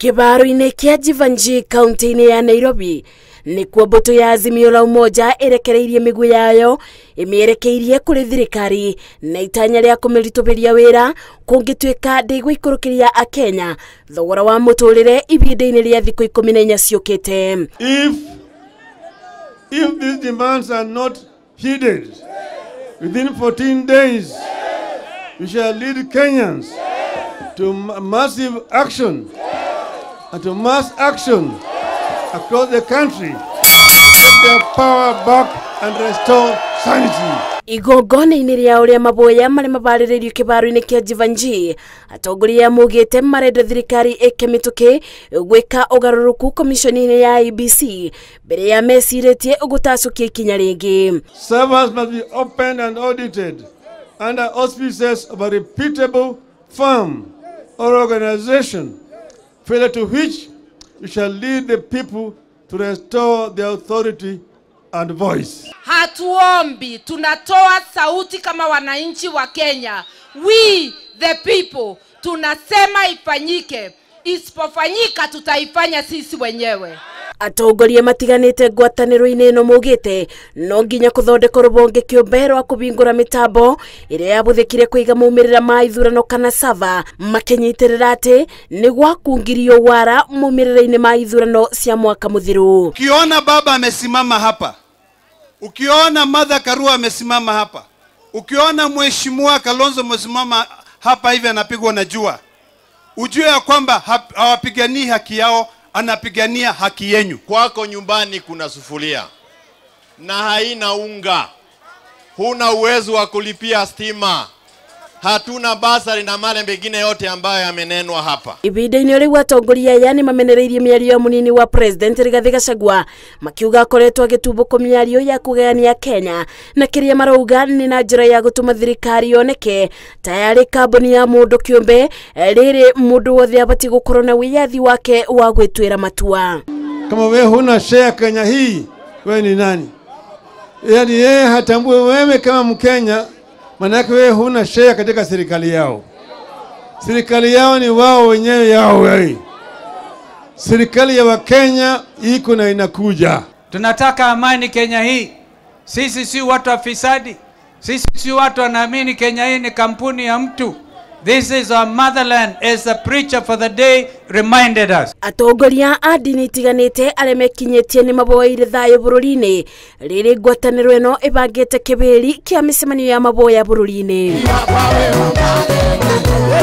Kĩharo-inĩ kĩa Jevanjee kaunti-inĩ ya Nairobi nĩkuo mbũtũ ya Azimio la Umoja ĩrekereirie mĩguĩ yayo ĩmĩerekeirie kũrĩ thirikari na itanya rĩa kũmĩritũhĩria wĩra kũngĩtuĩka ndĩgũikũrũkĩria Akenya thogora wa mũtũrĩre ihinda-inĩ rĩa thikũ 14 ciũkĩte. If these demands are not heeded within 14 days, we shall lead Kenyans to massive action and to mass action across the country to get their power back and restore sanity. Igongona-inĩ rĩa ũrĩa maboya marĩ mabarĩrĩirio kĩharo-inĩ kĩa Jevanjee, atongoria maugĩte marenda thirikari ĩkĩmĩtũkĩ gwĩka ũgarũrũku komishoni-inĩ ya IEBC mbere ya mecirĩtie gũtacũkia ikinya rĩngĩ. Servers must be opened and audited under auspices of a reputable firm or organization, failure to which we shall lead the people to restore their authority and voice. Hatuombi, tunatoa sauti kama wananchi wa Kenya. We the people tunasema ifanyike. Isipofanyika tutaifanya sisi wenyewe. Atongoria matiganĩte ngwatanĩro-inĩ ĩno maugĩte no nginya kũthondeka rũhonge kĩũmbe rwa kũhingũra mĩtambo ĩrĩa yabũthĩkire kũiga maumĩrĩra ma ithurano kana sava, makĩnyitĩrĩra atĩ nĩ gwakungirio wara maumĩrĩra-inĩ ma ithurano cia mwaka mũthiru. Ukiona baba amesimama hapa, ukiona Martha Karua amesimama hapa, ukiona mheshimiwa Kalonzo amesimama hapa hivi anapigwa na jua, ujue ya kwamba hawapiganii haki yao, anapigania haki yenu. Kwako nyumbani kuna sufuria na haina unga, huna uwezo wa kulipia stima, hatuna basari na male mengine yote ambayo yamenenwa hapa. Ihinda-inĩ rĩu atongoria yani mamenereirie mĩario mũnini wa president Rigathi Gachagua makiuga akoretwo agĩtumbũko mĩario ya kũgayania Kenya na kĩrĩa marauga nĩ na njĩra ya gũtũma thirikari yoneke tayari kambuni ya mũndũ kĩũmbe rĩrĩ mũndũ wothe abatiĩ gũkorwo na wĩyathi wake wa gwĩtuĩra matua. Kama wewe huna share Kenya hii, wewe ni nani? Yani yeye hatambue wewe kama Mkenya, manake wewe huna share katika serikali yao. Serikali yao ni wao wenyewe yao wewe. Serikali ya Wakenya iko na inakuja. Tunataka amani Kenya hii. Sisi si watu afisadi. Sisi si watu wanaamini Kenya hii ni kampuni ya mtu. This is our motherland, as the preacher for the day reminded us. Atongoria a ndini itiganĩte arĩa mekinyĩtie nĩ maboire thayũ bũrũri-inĩ rĩrĩ ngwatanĩro ĩno ĩbangĩte kĩbĩri kĩa mĩcemanio ya maboya bũrũri-inĩ.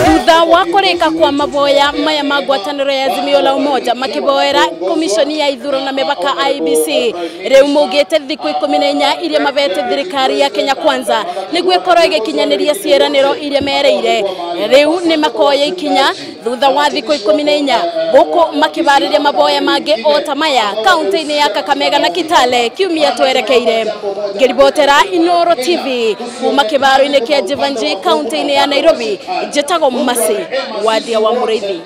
Thutha wa kũrĩka kwa maboya maya ma ngwatanĩro ya Azimio la Umoja makiboera komishoni ya ithurano na mĩhaka IEBC, rĩu maugĩte thikũ 14 iria mabete thirikari ya Kenya Kwanza nĩguo ĩkorwo ĩgĩkinyanĩria ciĩranĩro iria mereire. Rĩu nĩ makoya ikinya thutha wa thikũ 14 gũkũ makibarĩria maboya mangĩ o ta maya kaunti-inĩ ya Kakamega na Kitale kiumia twerekeire. Ngĩribotera Inooro TV kuma kĩharo-inĩ kĩa Jevanjee kaunti-inĩ ya Nairobi, njĩtagwo Masi Wadia wa Mũrĩithi.